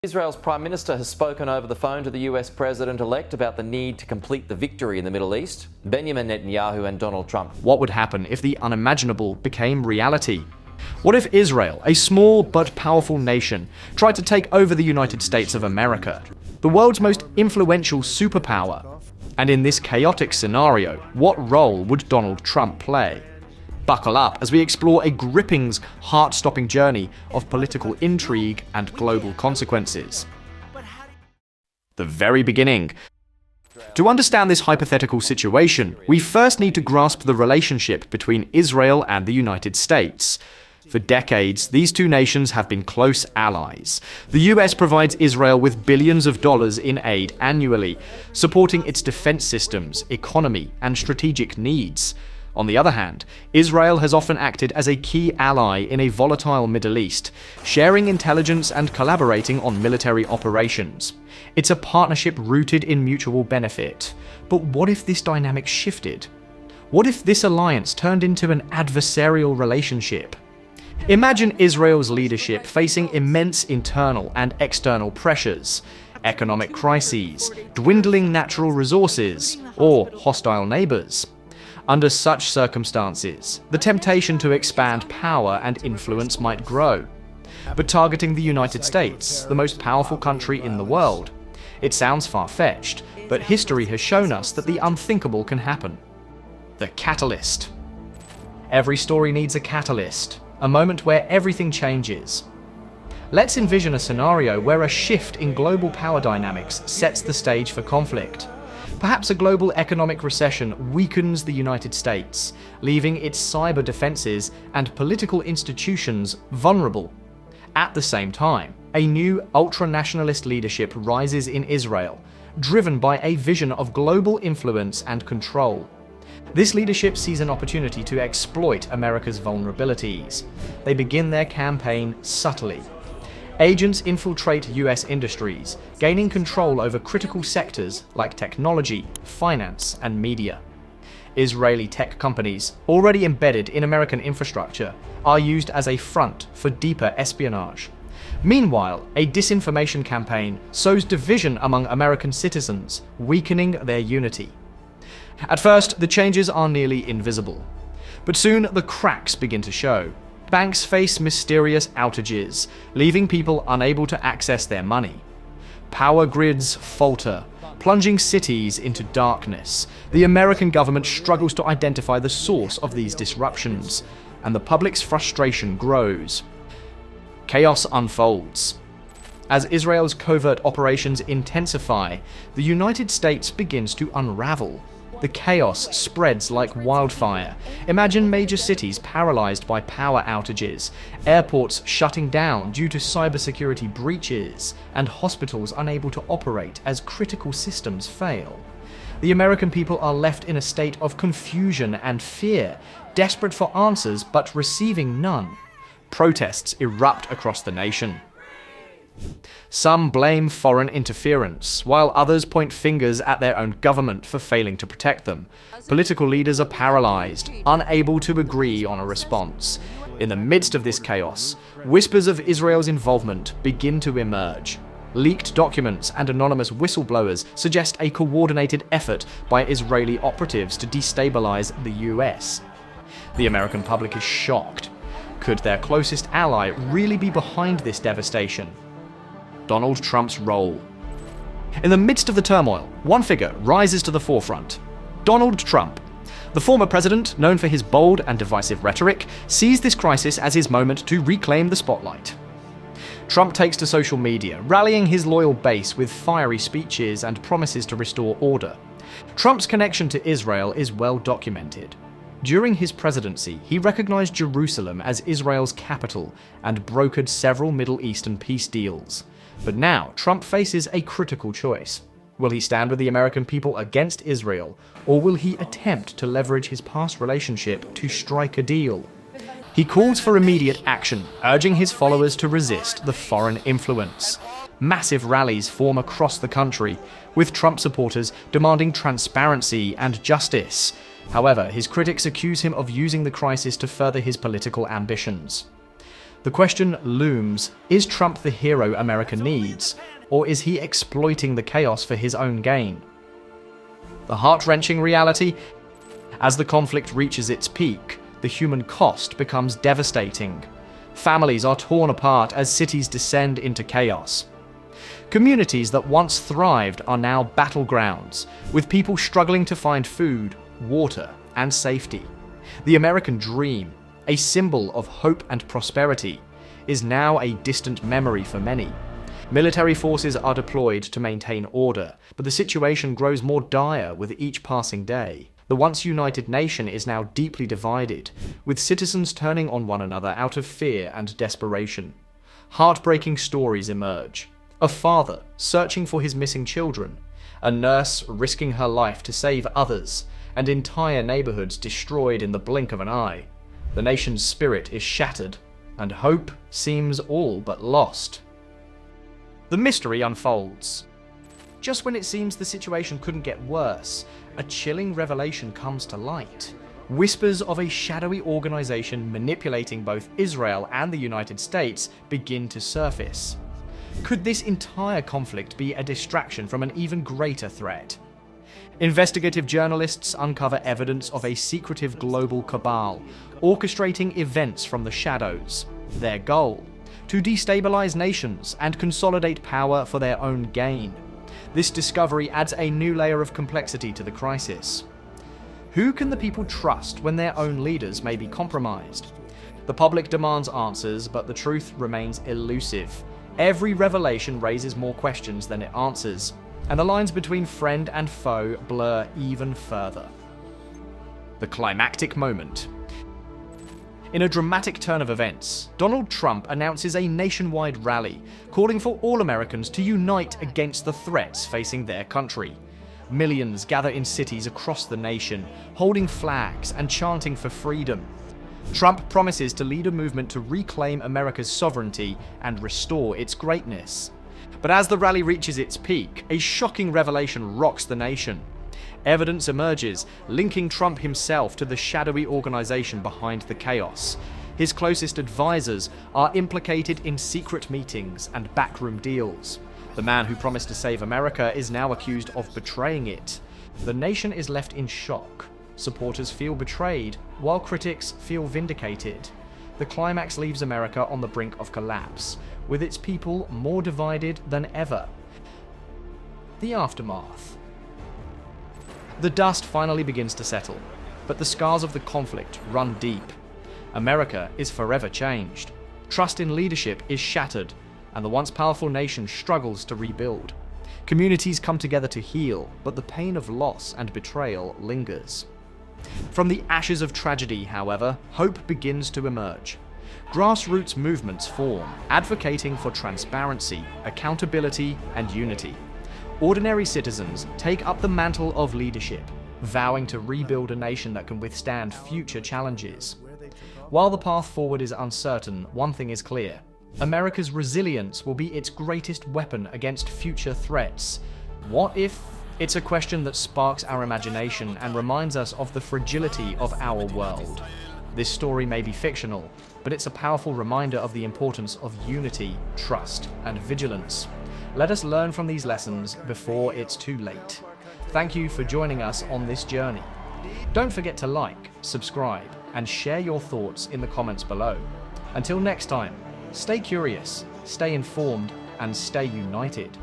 Israel's Prime Minister has spoken over the phone to the US President-elect about the need to complete the victory in the Middle East. Benjamin Netanyahu and Donald Trump. What would happen if the unimaginable became reality? What if Israel, a small but powerful nation, tried to take over the United States of America, the world's most influential superpower? And in this chaotic scenario, what role would Donald Trump play? Buckle up as we explore a gripping, heart-stopping journey of political intrigue and global consequences. The very beginning. To understand this hypothetical situation, we first need to grasp the relationship between Israel and the United States. For decades, these two nations have been close allies. The US provides Israel with billions of dollars in aid annually, supporting its defense systems, economy, and strategic needs. On the other hand, Israel has often acted as a key ally in a volatile Middle East, sharing intelligence and collaborating on military operations. It's a partnership rooted in mutual benefit. But what if this dynamic shifted? What if this alliance turned into an adversarial relationship? Imagine Israel's leadership facing immense internal and external pressures, economic crises, dwindling natural resources, or hostile neighbors. Under such circumstances, the temptation to expand power and influence might grow. But targeting the United States, the most powerful country in the world, it sounds far-fetched, but history has shown us that the unthinkable can happen. The catalyst. Every story needs a catalyst, a moment where everything changes. Let's envision a scenario where a shift in global power dynamics sets the stage for conflict. Perhaps a global economic recession weakens the United States, leaving its cyber defenses and political institutions vulnerable. At the same time, a new ultra-nationalist leadership rises in Israel, driven by a vision of global influence and control. This leadership sees an opportunity to exploit America's vulnerabilities. They begin their campaign subtly. Agents infiltrate US industries, gaining control over critical sectors like technology, finance, and media. Israeli tech companies, already embedded in American infrastructure, are used as a front for deeper espionage. Meanwhile, a disinformation campaign sows division among American citizens, weakening their unity. At first, the changes are nearly invisible. But soon, the cracks begin to show. Banks face mysterious outages, leaving people unable to access their money. Power grids falter, plunging cities into darkness. The American government struggles to identify the source of these disruptions, and the public's frustration grows. Chaos unfolds. As Israel's covert operations intensify, the United States begins to unravel. The chaos spreads like wildfire. Imagine major cities paralyzed by power outages, airports shutting down due to cybersecurity breaches, and hospitals unable to operate as critical systems fail. The American people are left in a state of confusion and fear, desperate for answers but receiving none. Protests erupt across the nation. Some blame foreign interference, while others point fingers at their own government for failing to protect them. Political leaders are paralyzed, unable to agree on a response. In the midst of this chaos, whispers of Israel's involvement begin to emerge. Leaked documents and anonymous whistleblowers suggest a coordinated effort by Israeli operatives to destabilize the US. The American public is shocked. Could their closest ally really be behind this devastation? Donald Trump's role. In the midst of the turmoil, one figure rises to the forefront: Donald Trump. The former president, known for his bold and divisive rhetoric, sees this crisis as his moment to reclaim the spotlight. Trump takes to social media, rallying his loyal base with fiery speeches and promises to restore order. Trump's connection to Israel is well documented. During his presidency, he recognized Jerusalem as Israel's capital and brokered several Middle Eastern peace deals. But now, Trump faces a critical choice. Will he stand with the American people against Israel, or will he attempt to leverage his past relationship to strike a deal? He calls for immediate action, urging his followers to resist the foreign influence. Massive rallies form across the country, with Trump supporters demanding transparency and justice. However, his critics accuse him of using the crisis to further his political ambitions. The question looms, is Trump the hero America needs, or is he exploiting the chaos for his own gain? The heart-wrenching reality, as the conflict reaches its peak, the human cost becomes devastating. Families are torn apart as cities descend into chaos. Communities that once thrived are now battlegrounds, with people struggling to find food, water, and safety. The American dream, a symbol of hope and prosperity, is now a distant memory for many. Military forces are deployed to maintain order, but the situation grows more dire with each passing day. The once united nation is now deeply divided, with citizens turning on one another out of fear and desperation. Heartbreaking stories emerge. A father searching for his missing children, a nurse risking her life to save others, and entire neighborhoods destroyed in the blink of an eye. The nation's spirit is shattered, and hope seems all but lost. The mystery unfolds. Just when it seems the situation couldn't get worse, a chilling revelation comes to light. Whispers of a shadowy organization manipulating both Israel and the United States begin to surface. Could this entire conflict be a distraction from an even greater threat? Investigative journalists uncover evidence of a secretive global cabal, orchestrating events from the shadows. Their goal? To destabilize nations and consolidate power for their own gain. This discovery adds a new layer of complexity to the crisis. Who can the people trust when their own leaders may be compromised? The public demands answers, but the truth remains elusive. Every revelation raises more questions than it answers, and the lines between friend and foe blur even further. The climactic moment. In a dramatic turn of events, Donald Trump announces a nationwide rally, calling for all Americans to unite against the threats facing their country. Millions gather in cities across the nation, holding flags and chanting for freedom. Trump promises to lead a movement to reclaim America's sovereignty and restore its greatness. But as the rally reaches its peak, a shocking revelation rocks the nation. Evidence emerges, linking Trump himself to the shadowy organization behind the chaos. His closest advisors are implicated in secret meetings and backroom deals. The man who promised to save America is now accused of betraying it. The nation is left in shock. Supporters feel betrayed, while critics feel vindicated. The climax leaves America on the brink of collapse, with its people more divided than ever. The aftermath. The dust finally begins to settle, but the scars of the conflict run deep. America is forever changed. Trust in leadership is shattered, and the once powerful nation struggles to rebuild. Communities come together to heal, but the pain of loss and betrayal lingers. From the ashes of tragedy, however, hope begins to emerge. Grassroots movements form, advocating for transparency, accountability, and unity. Ordinary citizens take up the mantle of leadership, vowing to rebuild a nation that can withstand future challenges. While the path forward is uncertain, one thing is clear. America's resilience will be its greatest weapon against future threats. What if? It's a question that sparks our imagination and reminds us of the fragility of our world. This story may be fictional, but it's a powerful reminder of the importance of unity, trust, and vigilance. Let us learn from these lessons before it's too late. Thank you for joining us on this journey. Don't forget to like, subscribe, and share your thoughts in the comments below. Until next time, stay curious, stay informed, and stay united.